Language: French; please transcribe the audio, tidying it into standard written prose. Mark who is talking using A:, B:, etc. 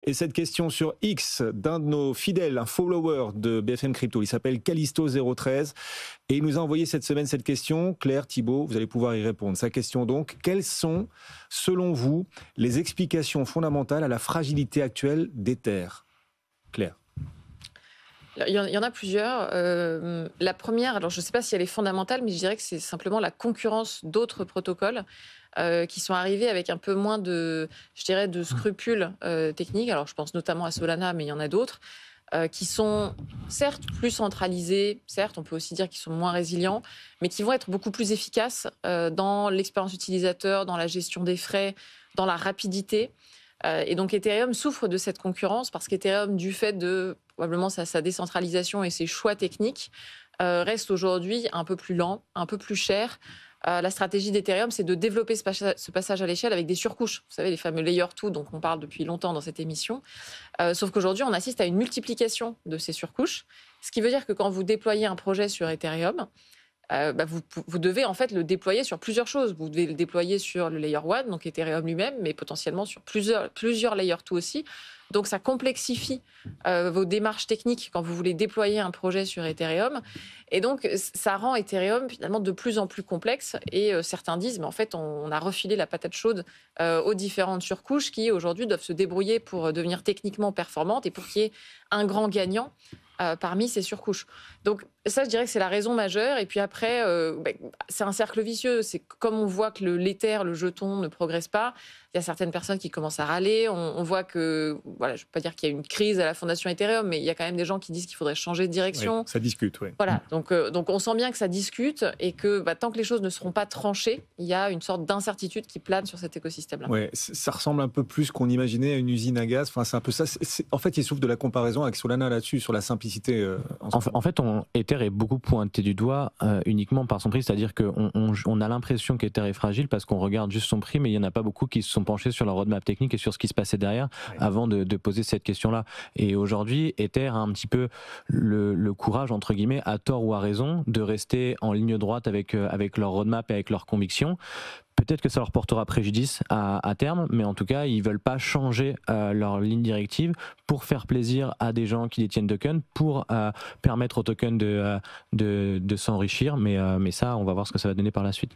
A: Et cette question sur X d'un de nos fidèles, un follower de BFM Crypto, il s'appelle Callisto013 et il nous a envoyé cette semaine cette question. Claire, Thibaut, vous allez pouvoir y répondre. Sa question donc, quelles sont, selon vous, les explications fondamentales à la fragilité actuelle d'Ether? Claire.
B: Il y en a plusieurs. La première, alors je ne sais pas si elle est fondamentale, mais je dirais que c'est simplement la concurrence d'autres protocoles qui sont arrivés avec un peu moins de, je dirais, de scrupules techniques. Alors je pense notamment à Solana, mais il y en a d'autres qui sont certes plus centralisés, certes on peut aussi dire qu'ils sont moins résilients, mais qui vont être beaucoup plus efficaces dans l'expérience utilisateur, dans la gestion des frais, dans la rapidité. Et donc Ethereum souffre de cette concurrence parce qu'Ethereum, du fait de probablement sa décentralisation et ses choix techniques, reste aujourd'hui un peu plus lent, un peu plus cher. La stratégie d'Ethereum, c'est de développer ce passage à l'échelle avec des surcouches. Vous savez, les fameux layer 2 dont on parle depuis longtemps dans cette émission. Sauf qu'aujourd'hui, on assiste à une multiplication de ces surcouches. Ce qui veut dire que quand vous déployez un projet sur Ethereum, vous devez en fait le déployer sur plusieurs choses. Vous devez le déployer sur le layer 1, donc Ethereum lui-même, mais potentiellement sur plusieurs layer 2 aussi. Donc ça complexifie vos démarches techniques quand vous voulez déployer un projet sur Ethereum. Et donc ça rend Ethereum finalement de plus en plus complexe. Et certains disent, mais en fait on a refilé la patate chaude aux différentes surcouches qui aujourd'hui doivent se débrouiller pour devenir techniquement performantes et pour qu'il y ait un grand gagnant parmi ces surcouches. Donc ça, je dirais que c'est la raison majeure. Et puis après, c'est un cercle vicieux. C'est comme on voit que l'Ether, le jeton, ne progresse pas. Il y a certaines personnes qui commencent à râler. On voit que, voilà, je ne veux pas dire qu'il y a une crise à la fondation Ethereum, mais il y a quand même des gens qui disent qu'il faudrait changer de direction.
A: Oui, ça discute, oui.
B: Voilà, donc on sent bien que ça discute et que tant que les choses ne seront pas tranchées, il y a une sorte d'incertitude qui plane sur cet écosystème-là.
A: Oui, ça ressemble un peu plus qu'on imaginait à une usine à gaz. Enfin, c'est un peu ça. En fait, il souffre de la comparaison avec Solana là-dessus, sur la simplicité.
C: En fait, Ether est beaucoup pointé du doigt uniquement par son prix, c'est-à-dire qu'on a l'impression qu'Ether est fragile parce qu'on regarde juste son prix, mais il n'y en a pas beaucoup qui se sont penchés sur la roadmap technique et sur ce qui se passait derrière avant de poser cette question-là. Et aujourd'hui, Ether a un petit peu le courage, entre guillemets, à tort ou à raison, de rester en ligne droite avec leur roadmap et avec leurs convictions. Peut-être que ça leur portera préjudice à terme, mais en tout cas, ils ne veulent pas changer leur ligne directive pour faire plaisir à des gens qui détiennent tokens, pour permettre aux tokens de s'enrichir. Mais ça, on va voir ce que ça va donner par la suite.